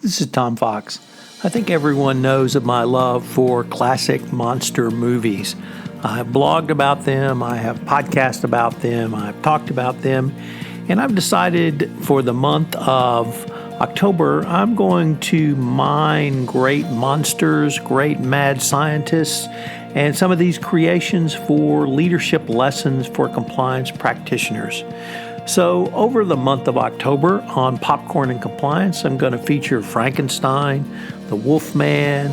This is Tom Fox. I think everyone knows of my love for classic monster movies. I've blogged about them, I have podcasted about them, I've talked about them, and I've decided for the month of October, I'm going to mine great monsters, great mad scientists, and some of these creations for leadership lessons for compliance practitioners. So over the month of October on Popcorn and Compliance, I'm going to feature Frankenstein, the Wolfman,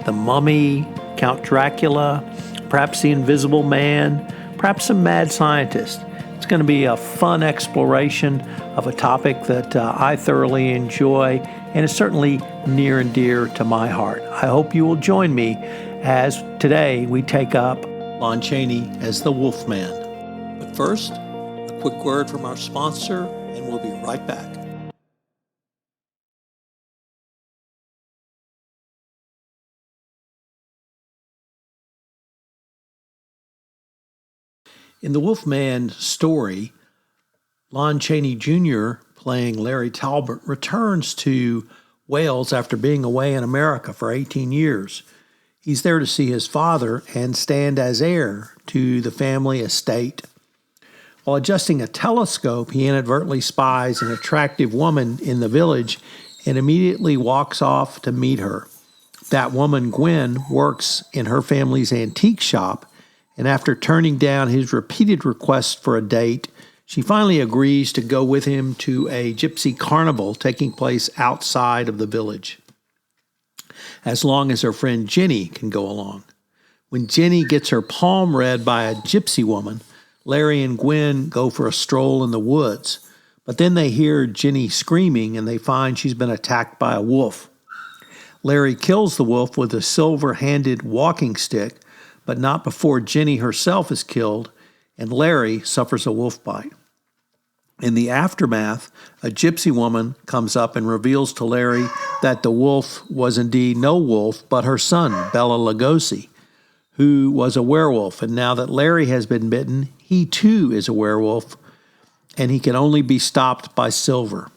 the Mummy, Count Dracula, perhaps the Invisible Man, perhaps some mad scientists. It's going to be a fun exploration of a topic that I thoroughly enjoy and is certainly near and dear to my heart. I hope you will join me as today we take up Lon Chaney as the Wolfman. But first, a quick word from our sponsor, and we'll be right back. In the Wolfman story, Lon Chaney Jr., playing Larry Talbot, returns to Wales after being away in America for 18 years. He's there to see his father and stand as heir to the family estate. While adjusting a telescope, he inadvertently spies an attractive woman in the village and immediately walks off to meet her. That woman, Gwen, works in her family's antique shop, and after turning down his repeated requests for a date, she finally agrees to go with him to a gypsy carnival taking place outside of the village, as long as her friend Jenny can go along. When Jenny gets her palm read by a gypsy woman, Larry and Gwen go for a stroll in the woods, but then they hear Jenny screaming and they find she's been attacked by a wolf. Larry kills the wolf with a silver-handed walking stick, but not before Jenny herself is killed, and Larry suffers a wolf bite. In the aftermath, a gypsy woman comes up and reveals to Larry that the wolf was indeed no wolf, but her son, Bela Lugosi, who was a werewolf. And now that Larry has been bitten, he too is a werewolf, and he can only be stopped by silver.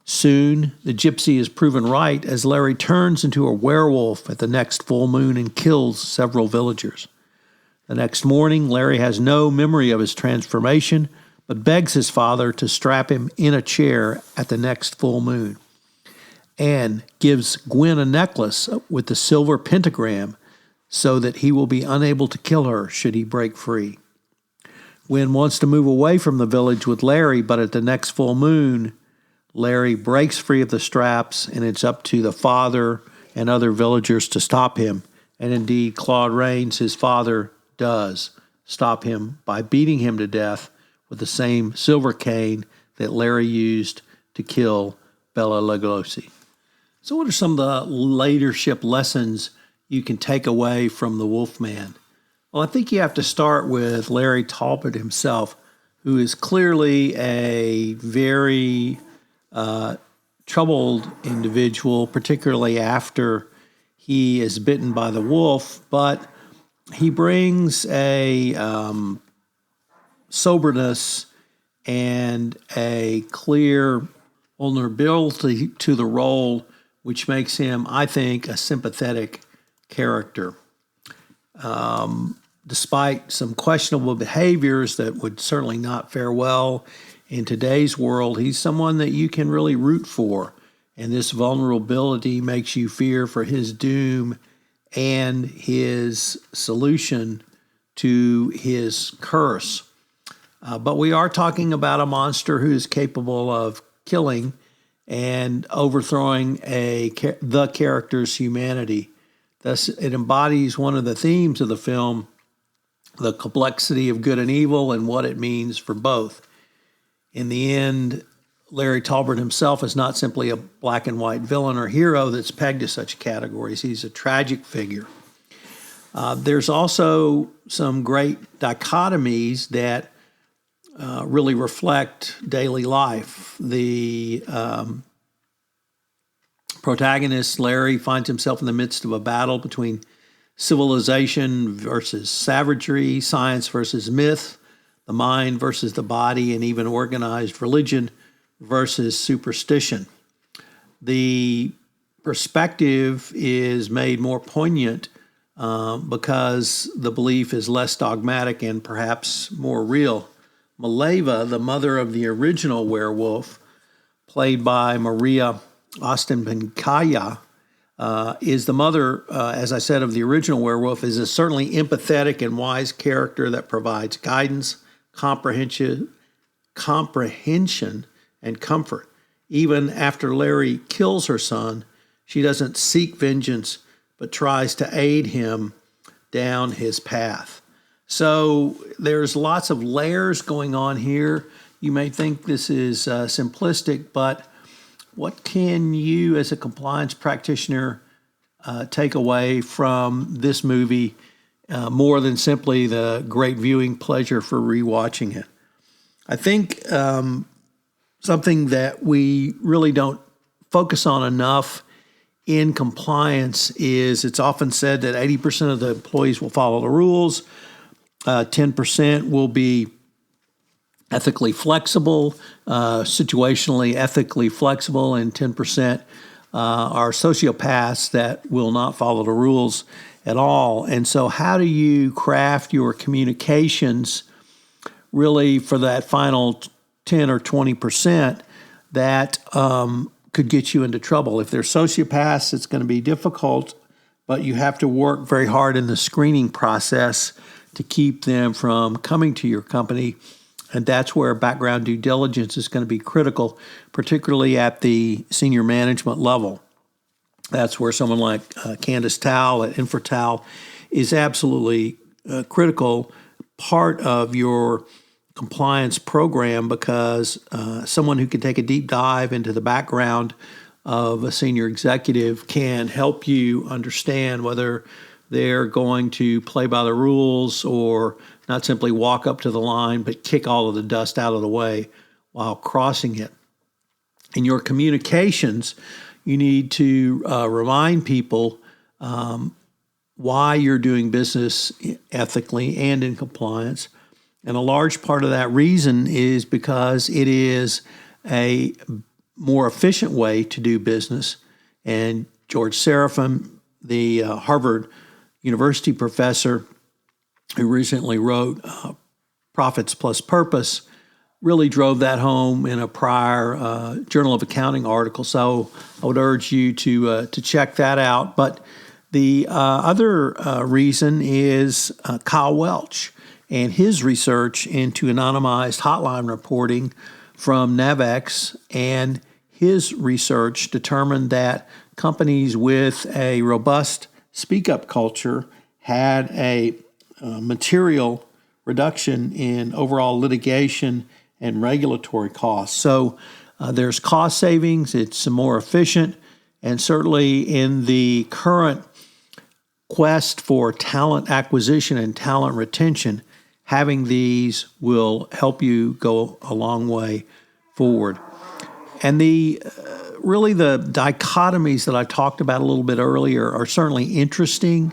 Soon, the gypsy is proven right as Larry turns into a werewolf at the next full moon and kills several villagers. The next morning, Larry has no memory of his transformation, but begs his father to strap him in a chair at the next full moon, and gives Gwen a necklace with the silver pentagram so that he will be unable to kill her should he break free. Gwen wants to move away from the village with Larry, but at the next full moon, Larry breaks free of the straps, and it's up to the father and other villagers to stop him. And indeed, Claude Rains, his father, does stop him by beating him to death with the same silver cane that Larry used to kill Bela Lugosi. So what are some of the leadership lessons you can take away from the Wolfman? Well, I think you have to start with Larry Talbot himself, who is clearly a very troubled individual, particularly after he is bitten by the wolf, but he brings a soberness and a clear vulnerability to the role, which makes him, I think, a sympathetic character. Despite some questionable behaviors that would certainly not fare well in today's world, he's someone that you can really root for. And this vulnerability makes you fear for his doom and his solution to his curse. But we are talking about a monster who is capable of killing and overthrowing the character's humanity. Thus, it embodies one of the themes of the film, the complexity of good and evil and what it means for both. In the end, Larry Talbot himself is not simply a black and white villain or hero that's pegged to such categories. He's a tragic figure. There's also some great dichotomies that really reflect daily life. The protagonist, Larry, finds himself in the midst of a battle between civilization versus savagery, science versus myth, the mind versus the body, and even organized religion versus superstition. the perspective is made more poignant because the belief is less dogmatic and perhaps more real. Maleva, the mother of the original werewolf, played by Maria Ouspenskaya, is the mother, as I said, of the original werewolf, is a certainly empathetic and wise character that provides guidance, comprehension, and comfort. Even after Larry kills her son, she doesn't seek vengeance, but tries to aid him down his path. So there's lots of layers going on here. You may think this is simplistic, but what can you as a compliance practitioner take away from this movie more than simply the great viewing pleasure for rewatching it? I think something that we really don't focus on enough in compliance is it's often said that 80% of the employees will follow the rules, 10% will be ethically flexible, situationally ethically flexible, and 10% are sociopaths that will not follow the rules at all. And so how do you craft your communications really for that final 10 or 20% that could get you into trouble? If they're sociopaths, it's going to be difficult, but you have to work very hard in the screening process to keep them from coming to your company. And that's where background due diligence is going to be critical, particularly at the senior management level. That's where someone like Candace Towle at Infratal is absolutely critical part of your compliance program, because someone who can take a deep dive into the background of a senior executive can help you understand whether they're going to play by the rules or not simply walk up to the line, but kick all of the dust out of the way while crossing it. In your communications, you need to remind people why you're doing business ethically and in compliance. And a large part of that reason is because it is a more efficient way to do business. And George Seraphim, the Harvard University professor who recently wrote Profits Plus Purpose, really drove that home in a prior Journal of Accounting article. So I would urge you to check that out. But the other reason is Kyle Welch and his research into anonymized hotline reporting from Navex, and his research determined that companies with a robust speak-up culture had a material reduction in overall litigation and regulatory costs. So there's cost savings, it's more efficient, and certainly in the current quest for talent acquisition and talent retention, having these will help you go a long way forward. And really the dichotomies that I talked about a little bit earlier are certainly interesting.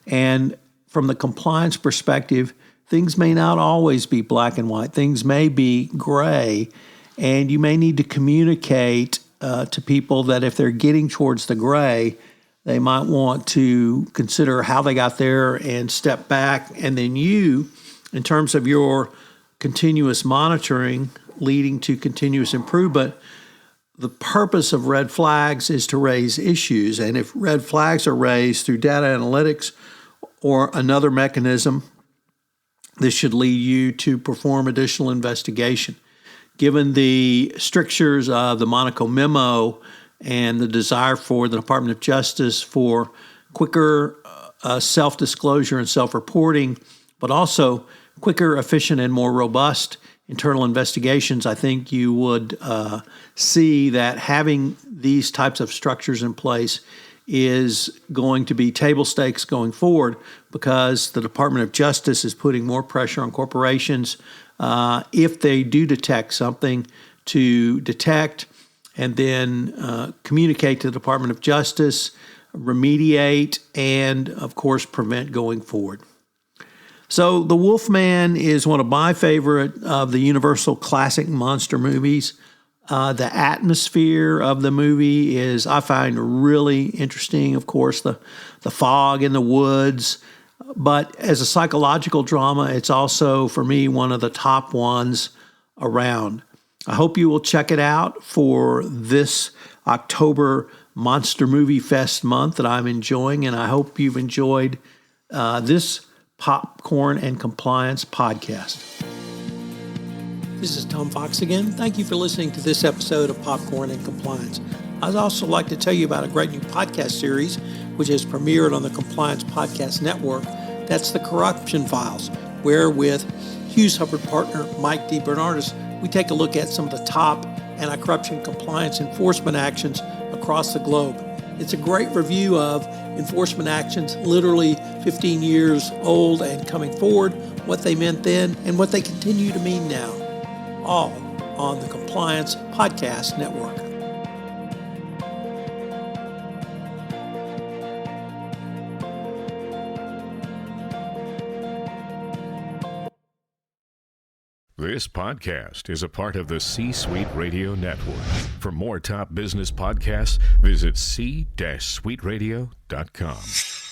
And from the compliance perspective, things may not always be black and white. Things may be gray. And you may need to communicate to people that if they're getting towards the gray, they might want to consider how they got there and step back. And then you, in terms of your continuous monitoring leading to continuous improvement, the purpose of red flags is to raise issues. And if red flags are raised through data analytics or another mechanism, this should lead you to perform additional investigation. Given the strictures of the Monaco Memo and the desire for the Department of Justice for quicker self-disclosure and self-reporting, but also quicker, efficient, and more robust internal investigations, I think you would see that having these types of structures in place is going to be table stakes going forward, because the Department of Justice is putting more pressure on corporations if they do detect something to detect and then communicate to the Department of Justice, remediate, and, of course, prevent going forward. So The Wolfman is one of my favorite of the Universal classic monster movies. The atmosphere of the movie is, I find, really interesting. Of course, the fog in the woods. But as a psychological drama, it's also, for me, one of the top ones around. I hope you will check it out for this October Monster Movie Fest month that I'm enjoying, and I hope you've enjoyed this Popcorn and Compliance podcast. This is Tom Fox again. Thank you for listening to this episode of Popcorn and Compliance. I'd also like to tell you about a great new podcast series which has premiered on the Compliance Podcast Network. That's The Corruption Files, where with Hughes Hubbard partner Mike DeBernardis, we take a look at some of the top anti-corruption compliance enforcement actions across the globe. It's a great review of enforcement actions literally 15 years old and coming forward, what they meant then and what they continue to mean now, all on the Compliance Podcast Network. This podcast is a part of the C-Suite Radio Network. For more top business podcasts, visit c-suiteradio.com.